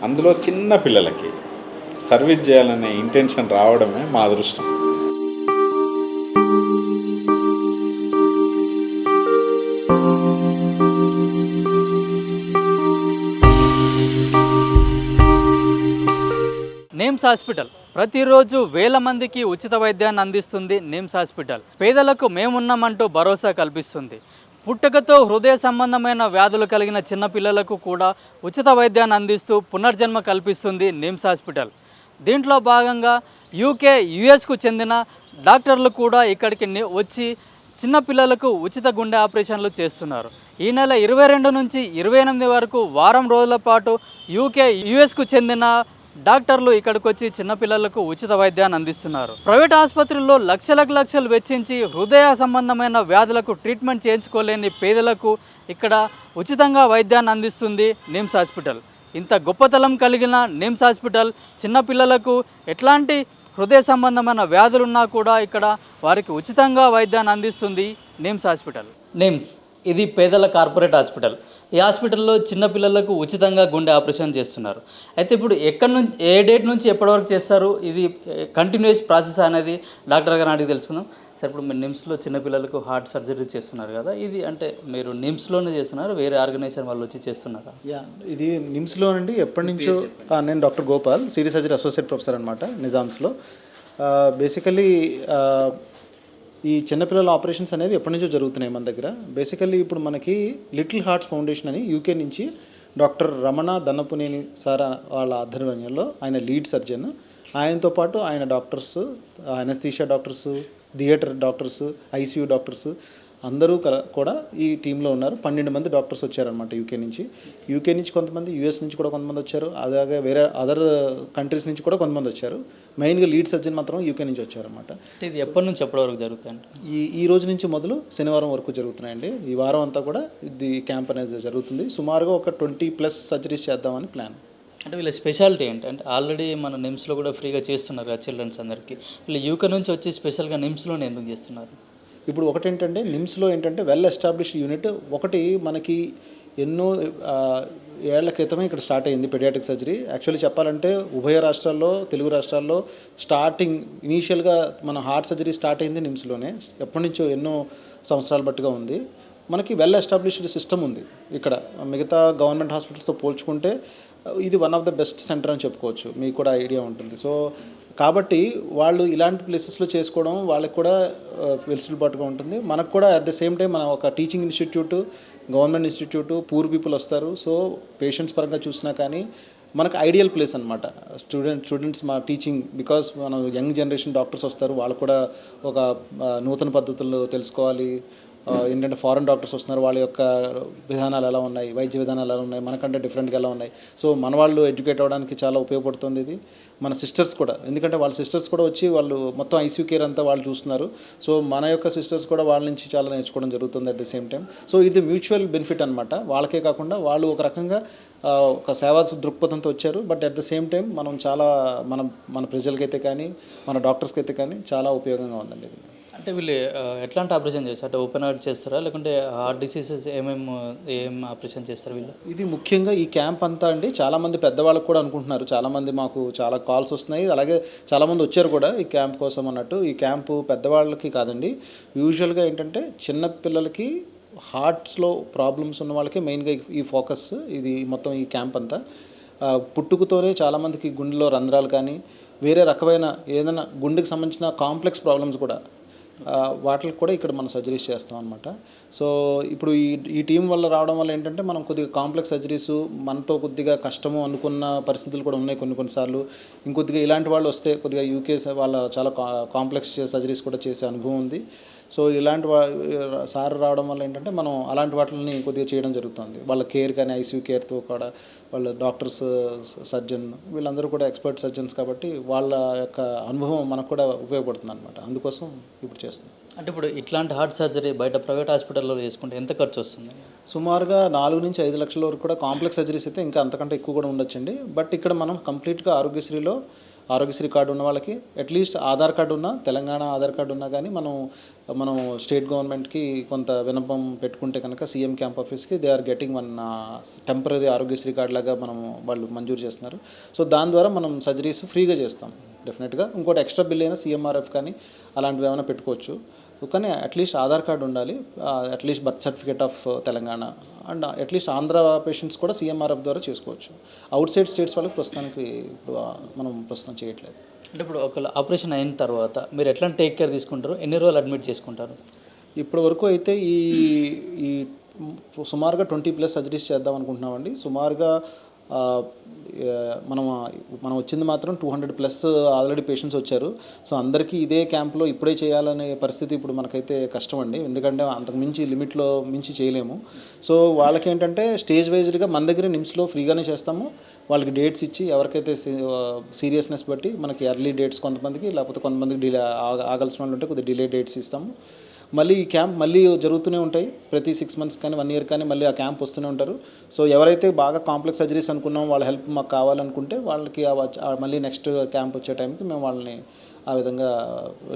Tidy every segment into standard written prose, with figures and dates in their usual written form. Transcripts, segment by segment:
అందులో చిన్న పిల్లలకి సర్వీస్ చేయాలనే ఇంటెన్షన్ రావడమే మా అదృష్టం. నిమ్స్ హాస్పిటల్ ప్రతిరోజు వేల మందికి ఉచిత వైద్యాన్ని అందిస్తుంది. నిమ్స్ హాస్పిటల్ పేదలకు మేమున్నామంటూ భరోసా కల్పిస్తుంది. పుట్టుకతో హృదయ సంబంధమైన వ్యాధులు కలిగిన చిన్నపిల్లలకు కూడా ఉచిత వైద్యాన్ని అందిస్తూ పునర్జన్మ కల్పిస్తుంది నిమ్స్ హాస్పిటల్. దీంట్లో భాగంగా యుఎస్కు చెందిన డాక్టర్లు కూడా ఇక్కడికి వచ్చి చిన్నపిల్లలకు ఉచిత గుండె ఆపరేషన్లు చేస్తున్నారు. ఈ నెల 22 నుంచి 28 వరకు వారం రోజుల పాటు యుఎస్కు చెందిన డాక్టర్లు ఇక్కడికి వచ్చి చిన్నపిల్లలకు ఉచిత వైద్యాన్ని అందిస్తున్నారు. ప్రైవేట్ ఆసుపత్రుల్లో లక్షలు వెచ్చించి హృదయ సంబంధమైన వ్యాధులకు ట్రీట్మెంట్ చేయించుకోలేని పేదలకు ఇక్కడ ఉచితంగా వైద్యాన్ని అందిస్తుంది నిమ్స్ హాస్పిటల్. ఇంత గొప్పతనం కలిగిన నిమ్స్ హాస్పిటల్ చిన్నపిల్లలకు ఎట్లాంటి హృదయ సంబంధమైన వ్యాధులున్నా కూడా ఇక్కడ వారికి ఉచితంగా వైద్యాన్ని అందిస్తుంది నిమ్స్ హాస్పిటల్. నిమ్స్ ఇది పేదల కార్పొరేట్ హాస్పిటల్. ఈ హాస్పిటల్లో చిన్నపిల్లలకు ఉచితంగా గుండె ఆపరేషన్ చేస్తున్నారు. అయితే ఇప్పుడు ఎక్కడి నుంచి ఏ డేట్ నుంచి ఎప్పటి వరకు చేస్తారు, ఇది కంటిన్యూస్ ప్రాసెస్ అనేది డాక్టర్ గారిని అడిగి తెలుసుకుందాం. సార్, ఇప్పుడు మీరు నిమ్స్లో చిన్నపిల్లలకు హార్ట్ సర్జరీ చేస్తున్నారు కదా, ఇది అంటే మీరు నిమ్స్లోనే చేస్తున్నారు, వేరే ఆర్గనైజేషన్ వాళ్ళు వచ్చి చేస్తున్నారా? ఇది నిమ్స్లో నుండి ఎప్పటి నుంచో నేను doctor Gopal, city surgery associate professor అనమాట నిజామ్స్లో. బేసికలీ ఈ చిన్నపిల్లల ఆపరేషన్స్ అనేవి ఎప్పటి నుంచో జరుగుతున్నాయి మన దగ్గర. బేసికల్లీ ఇప్పుడు మనకి లిటిల్ హార్ట్స్ ఫౌండేషన్ అని యూకే నుంచి డాక్టర్ రమణ దన్నపునేని సార్ వాళ్ళ ఆధ్వర్యంలో, ఆయన లీడ్ సర్జన్, ఆయనతో పాటు ఆయన doctors, anaesthesia doctors, theatre doctors, ICU doctors అందరూ కూడా ఈ టీంలో ఉన్నారు. 12 మంది డాక్టర్స్ వచ్చారనమాట యూకే నుంచి కొంతమంది, యూఎస్ నుంచి కూడా కొంతమంది వచ్చారు, అలాగే వేరే అదర్ కంట్రీస్ నుంచి కూడా కొంతమంది వచ్చారు. మెయిన్గా లీడ్ సర్జన్ మాత్రం యూకే నుంచి వచ్చారనమాట. ఇది ఎప్పటి నుంచి ఎప్పటి వరకు జరుగుతాయండి? ఈ రోజు నుంచి మొదలు శనివారం వరకు జరుగుతున్నాయండి. ఈ వారం అంతా కూడా ఇది క్యాంప్ అనేది జరుగుతుంది. సుమారుగా ఒక 20+ సర్జరీస్ చేద్దామని ప్లాన్. అంటే వీళ్ళ స్పెషాలిటీ ఏంటంటే ఆల్రెడీ మన నిమ్స్లో కూడా ఫ్రీగా చేస్తున్నారు కదా చిల్డ్రన్స్ అందరికీ, వీళ్ళు యూకే నుంచి వచ్చి స్పెషల్గా నిమ్స్లోనే ఎందుకు చేస్తున్నారు? ఇప్పుడు ఒకటేంటంటే నిమ్స్లో ఏంటంటే వెల్ ఎస్టాబ్లిష్డ్ యూనిట్ ఒకటి మనకి ఎన్నో ఏళ్ల క్రితమే ఇక్కడ స్టార్ట్ అయింది పెడియాట్రిక్ సర్జరీ. యాక్చువల్లీ చెప్పాలంటే ఉభయ రాష్ట్రాల్లో, తెలుగు రాష్ట్రాల్లో ఇనీషియల్గా మన హార్ట్ సర్జరీ స్టార్ట్ అయింది నిమ్స్లోనే. ఎప్పటి నుంచో ఎన్నో సంవత్సరాల బట్టుగా ఉంది. మనకి వెల్ ఎస్టాబ్లిష్డ్ సిస్టమ్ ఉంది ఇక్కడ. మిగతా గవర్నమెంట్ హాస్పిటల్స్తో పోల్చుకుంటే ఇది one of the best centre అని చెప్పుకోవచ్చు. మీకు కూడా ఐడియా ఉంటుంది. సో కాబట్టి వాళ్ళు ఇలాంటి ప్లేసెస్లో చేసుకోవడం వాళ్ళకి కూడా వెసులుబాటుగా ఉంటుంది. మనకు కూడా అట్ ద సేమ్ టైం మన ఒక teaching institute, government institute, poor people వస్తారు. సో పేషెంట్స్ పరంగా చూసినా కానీ మనకు ఐడియల్ ప్లేస్ అనమాట. స్టూడెంట్స్ మా టీచింగ్, బికాస్ మనం యంగ్ జనరేషన్ డాక్టర్స్ వస్తారు, వాళ్ళు కూడా ఒక నూతన పద్ధతుల్లో తెలుసుకోవాలి. ఏంటంటే ఫారెన్ డాక్టర్స్ వస్తున్నారు, వాళ్ళ యొక్క విధానాలు ఎలా ఉన్నాయి, వైద్య విధానాలు ఎలా ఉన్నాయి, మనకంటే డిఫరెంట్గా ఎలా ఉన్నాయి. సో మన వాళ్ళు ఎడ్యుకేట్ అవ్వడానికి చాలా ఉపయోగపడుతుంది ఇది. మన సిస్టర్స్ కూడా, ఎందుకంటే వాళ్ళ సిస్టర్స్ కూడా వచ్చి వాళ్ళు మొత్తం ఐసీయూ కేర్ అంతా వాళ్ళు చూస్తున్నారు. సో మన యొక్క సిస్టర్స్ కూడా వాళ్ళ నుంచి చాలా నేర్చుకోవడం జరుగుతుంది at the same time. So ఇది మ్యూచువల్ బెనిఫిట్ అనమాట. వాళ్ళకే కాకుండా వాళ్ళు ఒక రకంగా ఒక సేవా దృక్పథంతో వచ్చారు. But at the same time మనం చాలా మన ప్రజలకైతే కానీ మన డాక్టర్స్కి అయితే కానీ చాలా ఉపయోగంగా ఉందండి ఇది. అంటే వీళ్ళు ఎట్లాంటి ఆపరేషన్ చేస్తారు? అంటే ఓపెన్ హార్ట్ చేస్తారా, లేకుంటే హార్ట్ డిసీజెస్ ఏం ఆపరేషన్ చేస్తారు వీళ్ళు? ఇది ముఖ్యంగా ఈ క్యాంప్ అంతా అండి చాలామంది పెద్దవాళ్ళకు కూడా అనుకుంటున్నారు. చాలామంది మాకు చాలా కాల్స్ వస్తున్నాయి, అలాగే చాలామంది వచ్చారు కూడా ఈ క్యాంప్ కోసం అన్నట్టు. ఈ క్యాంపు పెద్దవాళ్ళకి కాదండి, యూజువల్గా ఏంటంటే చిన్నపిల్లలకి హార్ట్స్లో ప్రాబ్లమ్స్ ఉన్న వాళ్ళకి మెయిన్గా ఈ ఫోకస్. ఇది మొత్తం ఈ క్యాంప్ అంతా పుట్టుకతోనే చాలామందికి గుండెలో రంధ్రాలు కానీ వేరే రకమైన ఏదైనా గుండెకి సంబంధించిన కాంప్లెక్స్ ప్రాబ్లమ్స్ కూడా వాటికి కూడా ఇక్కడ మనం సర్జరీస్ చేస్తాం అనమాట. సో ఇప్పుడు ఈ టీం వల్ల రావడం వల్ల ఏంటంటే మనం కొద్దిగా కాంప్లెక్స్ సర్జరీస్ మనతో కొద్దిగా కష్టము అనుకున్న పరిస్థితులు కూడా ఉన్నాయి కొన్నిసార్లు. ఇంకొద్దిగా ఇలాంటి వాళ్ళు వస్తే కొద్దిగా యూకే వాళ్ళ చాలా కాంప్లెక్స్ సర్జరీస్ కూడా చేసే అనుభవం ఉంది. సో ఇలాంటి సార్ రావడం వల్ల ఏంటంటే మనం అలాంటి వాటిని కొద్దిగా చేయడం జరుగుతుంది. వాళ్ళ కేర్ కానీ ఐసీయూ కేర్తో కూడా వాళ్ళ డాక్టర్స్, సర్జన్ వీళ్ళందరూ కూడా ఎక్స్పర్ట్ సర్జన్స్ కాబట్టి వాళ్ళ యొక్క అనుభవం మనకు కూడా ఉపయోగపడుతుంది అనమాట. అందుకోసం ఇప్పుడు చేస్తాం. అంటే ఇప్పుడు ఇట్లాంటి హార్ట్ సర్జరీ బయట ప్రైవేట్ హాస్పిటల్లో చేసుకుంటే ఎంత ఖర్చు వస్తుంది? సుమారుగా 4 నుంచి 5 లక్షల వరకు కూడా. కాంప్లెక్స్ సర్జరీస్ అయితే ఇంకా అంతకంటే ఎక్కువ కూడా ఉండొచ్చండి. బట్ ఇక్కడ మనం కంప్లీట్గా ఆరోగ్యశ్రీలో ఆరోగ్యశ్రీ కార్డు ఉన్న వాళ్ళకి అట్లీస్ట్ ఆధార్ కార్డు ఉన్నా, తెలంగాణ ఆధార్ కార్డు ఉన్నా కానీ మనం స్టేట్ గవర్నమెంట్కి కొంత విన్నపం పెట్టుకుంటే కనుక సీఎం క్యాంప్ ఆఫీస్కి they are getting one temporary Aarogyasri card లాగా వాళ్ళు మంజూరు చేస్తున్నారు. సో దాని ద్వారా మనం సర్జరీస్ ఫ్రీగా చేస్తాం డెఫినెట్గా. ఇంకోటి ఎక్స్ట్రా బిల్ అయినా సీఎంఆర్ఎఫ్ కానీ అలాంటివి ఏమైనా పెట్టుకోవచ్చు. కానీ అట్లీస్ట్ ఆధార్ కార్డు ఉండాలి, at least birth certificate of Telangana, and at least Andhra patients కూడా సీఎంఆర్ఎఫ్ ద్వారా చేసుకోవచ్చు. అవుట్ సైడ్ స్టేట్స్ వాళ్ళకి ప్రస్తుతానికి మనం ప్రస్తుతం చేయట్లేదు. అంటే ఇప్పుడు ఒక ఆపరేషన్ అయిన తర్వాత మీరు ఎట్లా టేక్ కేర్ తీసుకుంటారు, ఎన్ని రోజులు అడ్మిట్ చేసుకుంటారు? ఇప్పటి వరకు అయితే ఈ సుమారుగా 20+ సర్జరీస్ చేద్దాం అనుకుంటున్నామండి. సుమారుగా మనం వచ్చింది మాత్రం 200+ ఆల్రెడీ పేషెంట్స్ వచ్చారు. సో అందరికీ ఇదే క్యాంప్లో ఇప్పుడే చేయాలనే పరిస్థితి ఇప్పుడు మనకైతే కష్టం అండి, ఎందుకంటే అంతకు మించి లిమిట్లో మించి చేయలేము. సో వాళ్ళకి ఏంటంటే స్టేజ్ వైజ్గా మన దగ్గర నిమ్స్లో ఫ్రీగానే చేస్తాము. వాళ్ళకి డేట్స్ ఇచ్చి ఎవరికైతే సీరియస్నెస్ బట్టి మనకి ఎర్లీ డేట్స్ కొంతమందికి, లేకపోతే కొంతమందికి డిలే ఆగాల్సిన వాళ్ళు ఉంటే కొద్దిగా డిలే డేట్స్ ఇస్తాము. మళ్ళీ ఈ క్యాంప్ మళ్ళీ జరుగుతూనే ఉంటాయి, ప్రతి 6 months కానీ 1 year కానీ మళ్ళీ ఆ క్యాంప్ వస్తూనే ఉంటారు. సో ఎవరైతే బాగా కాంప్లెక్స్ సర్జరీస్ అనుకున్నాం, వాళ్ళ హెల్ప్ మాకు కావాలనుకుంటే వాళ్ళకి మళ్ళీ నెక్స్ట్ క్యాంప్ వచ్చే టైంకి మేము వాళ్ళని ఆ విధంగా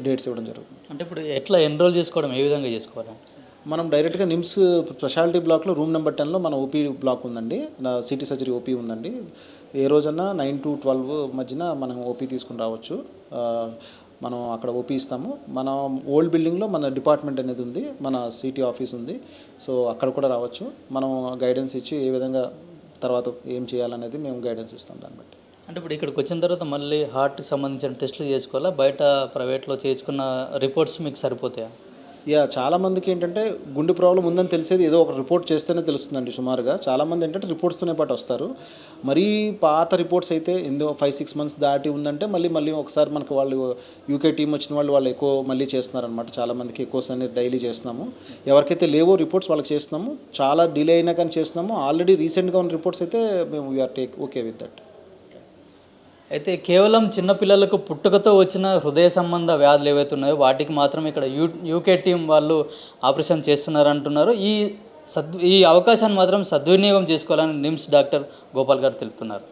డేట్స్ ఇవ్వడం జరుగుతుంది. అంటే ఇప్పుడు ఎట్లా ఎన్రోల్ చేసుకోవడం, ఏ విధంగా చేసుకోవాలి? మనం డైరెక్ట్గా నిమ్స్ స్పెషాలిటీ బ్లాక్లో రూమ్ నెంబర్ 10లో మన ఓపీ బ్లాక్ ఉందండి, సిటీ సర్జరీ ఓపీ ఉందండి. ఏ రోజన్నా 9 to 12 మధ్యన మనం ఓపీ తీసుకుని రావచ్చు. మనం అక్కడ ఓపీ ఇస్తాము. మన ఓల్డ్ బిల్డింగ్లో మన డిపార్ట్మెంట్ అనేది ఉంది, మన సిటీ ఆఫీస్ ఉంది. సో అక్కడ కూడా రావచ్చు. మనం గైడెన్స్ ఇచ్చి ఏ విధంగా తర్వాత ఏం చేయాలనేది మేము గైడెన్స్ ఇస్తాం దాన్ని బట్టి. అంటే ఇప్పుడు ఇక్కడికి వచ్చిన తర్వాత మళ్ళీ హార్ట్కి సంబంధించిన టెస్టులు చేసుకోవాలా, బయట ప్రైవేట్లో చేయించుకున్న రిపోర్ట్స్ మీకు సరిపోతాయా? చాలామందికి ఏంటంటే గుండె ప్రాబ్లం ఉందని తెలిసేది ఏదో ఒక రిపోర్ట్ చేస్తేనే తెలుస్తుందండి సుమారుగా. చాలామంది ఏంటంటే రిపోర్ట్స్తోనే పాటు వస్తారు. మరీ పాత రిపోర్ట్స్ అయితే 5-6 months దాటి ఉందంటే మళ్ళీ ఒకసారి మనకు వాళ్ళు యూకే టీం వచ్చిన వాళ్ళు ఎక్కువ మళ్ళీ చేస్తున్నారనమాట. చాలామందికి ఎక్కువ అనేది డైలీ చేస్తున్నాము. ఎవరికైతే లేవో రిపోర్ట్స్ వాళ్ళకి చేస్తున్నాము. చాలా డిలే అయినా కానీ చేస్తున్నాము. ఆల్రెడీ రీసెంట్గా ఉన్న రిపోర్ట్స్ అయితే మేము వీఆర్ ఓకే విత్ దట్. అయితే కేవలం చిన్నపిల్లలకు పుట్టుకతో వచ్చిన హృదయ సంబంధ వ్యాధులు ఏవైతే ఉన్నాయో వాటికి మాత్రం ఇక్కడ యూకే టీం వాళ్ళు ఆపరేషన్ చేస్తున్నారు అంటున్నారు. ఈ అవకాశాన్ని మాత్రం సద్వినియోగం చేసుకోవాలని నిమ్స్ డాక్టర్ గోపాల్ గారు తెలుపుతున్నారు.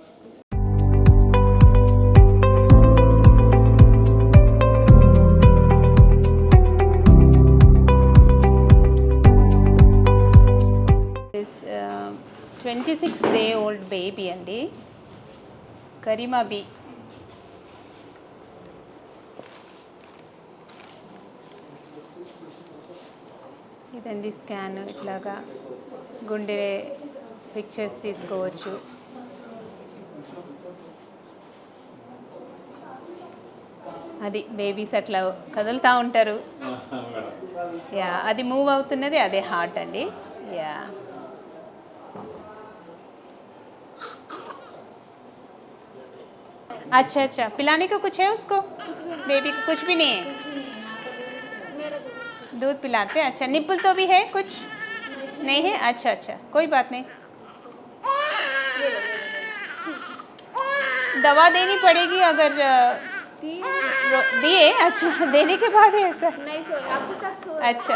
This 26-day-old baby అండి, కరీమా బి. ఇదండి స్కాన్, ఇట్లాగా గుండె పిక్చర్స్ తీసుకోవచ్చు. అది బేబీస్ అట్లా కదులుతూ ఉంటారు. అది మూవ్ అవుతున్నది, అదే హార్ట్ అండి. अच्छा, पिलाने को कुछ है उसको? बेबी को कुछ भी नहीं है, दूध पिलाते हैं. अच्छा, निप्पल तो भी है, कुछ नहीं है? अच्छा, कोई बात नहीं. दवा देनी पड़ेगी अगर दिए. अच्छा, देने के बाद है ऐसा? नहीं सोए, अभी तक सोए. अच्छा.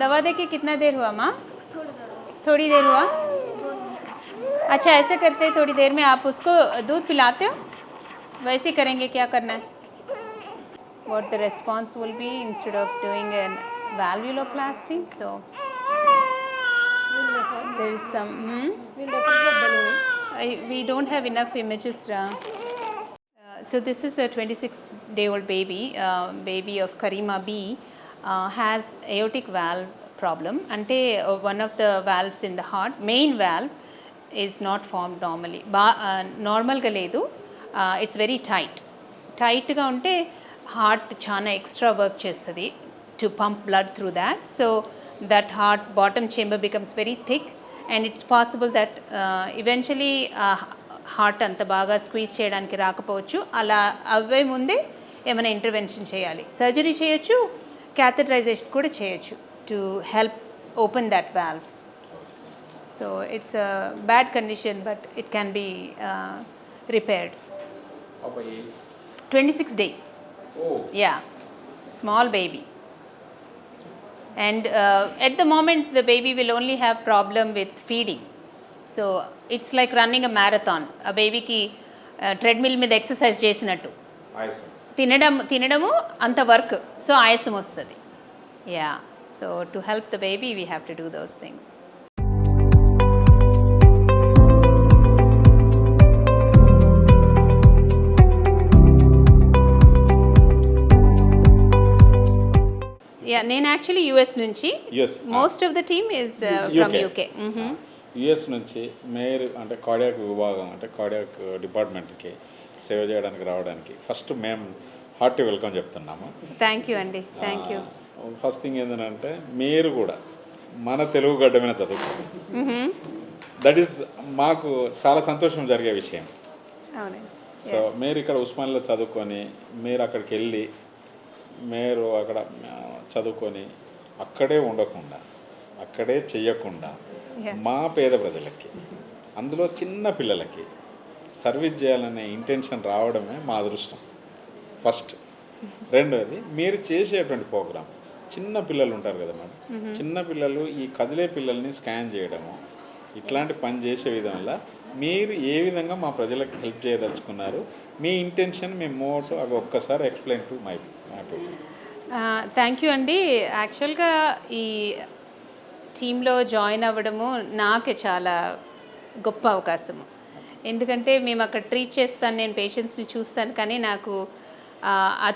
दवा दे के कितना देर हुआ माँ? थोड़ी देर हुआ. अच्छा, ऐसे करते हैं, थोड़ी देर में आप उसको दूध पिलाते हो, वैसे ही करेंगे. क्या करना है? What the response will be instead of doing a valvuloplasty. So there is some we don't have enough images. So this is a 26-day-old baby of Karima B. Has aortic valve problem. Ante one of the valves in the heart, main valve, is not formed normally. Normal ga ledu. It's very tight ga unte heart chana extra work chestadi to pump blood through that. So that heart bottom chamber becomes very thick, and it's possible that eventually heart అంత బాగా squeeze చేయడానికి రాకపోవచ్చు. అలా అవే ముందే ఏమైనా intervention చేయాలి, surgery చేయొచ్చు, catheterization కూడా చేయొచ్చు to help open that valve. So it's a bad condition, but it can be repaired. How by age? 26 days. Oh. Yeah, small baby. And at the moment, the baby will only have problem with feeding. So it's like running a marathon. A baby ki treadmill మీద exercise చేసినట్టు తినడము అంత work, so ఆయాసం వస్తుంది. Yeah, so to help the baby we have to do those things. Yeah, నేను actually US నుంచి. Most of the team is from UK. US నుంచి mayor అంటే కార్డియాక్ విభాగం అంటే కార్డియాక్ డిపార్ట్మెంట్కి సేవ చేయడానికి రావడానికి ఫస్ట్ మేము హార్టీ వెల్కమ్ చెప్తున్నాము. థ్యాంక్ యూ అండి, థ్యాంక్ యూ. ఫస్ట్ థింగ్ ఏంటంటే మీరు కూడా మన తెలుగు గడ్డ మీద చదువుకోండి. దట్ ఈస్ మాకు చాలా సంతోషం జరిగే విషయం. అవునండి. సో మీరు ఇక్కడ ఉస్మానియాలో చదువుకొని మీరు అక్కడికి వెళ్ళి మీరు అక్కడ చదువుకొని అక్కడే ఉండకుండా అక్కడే చెయ్యకుండా మా పేద ప్రజలకి, అందులో చిన్న పిల్లలకి సర్వీస్ చేయాలనే ఇంటెన్షన్ రావడమే మా అదృష్టం ఫస్ట్. రెండోది మీరు చేసేటువంటి ప్రోగ్రామ్, చిన్న పిల్లలు ఉంటారు కదా మేడం, చిన్న పిల్లలు ఈ కదిలే పిల్లల్ని స్కాన్ చేయడము ఇట్లాంటి పని చేసే విధంగా మీరు ఏ విధంగా మా ప్రజలకు హెల్ప్ చేయదలుచుకున్నారు, మీ ఇంటెన్షన్, మీ మోటో అవి ఒక్కసారి explain to my people. Thank you అండి. యాక్చువల్గా ఈ టీంలో జాయిన్ అవ్వడము నాకు చాలా గొప్ప అవకాశము. ఎందుకంటే మేము అక్కడ ట్రీట్ చేస్తాను, నేను పేషెంట్స్ని చూస్తాను, కానీ నాకు ఆ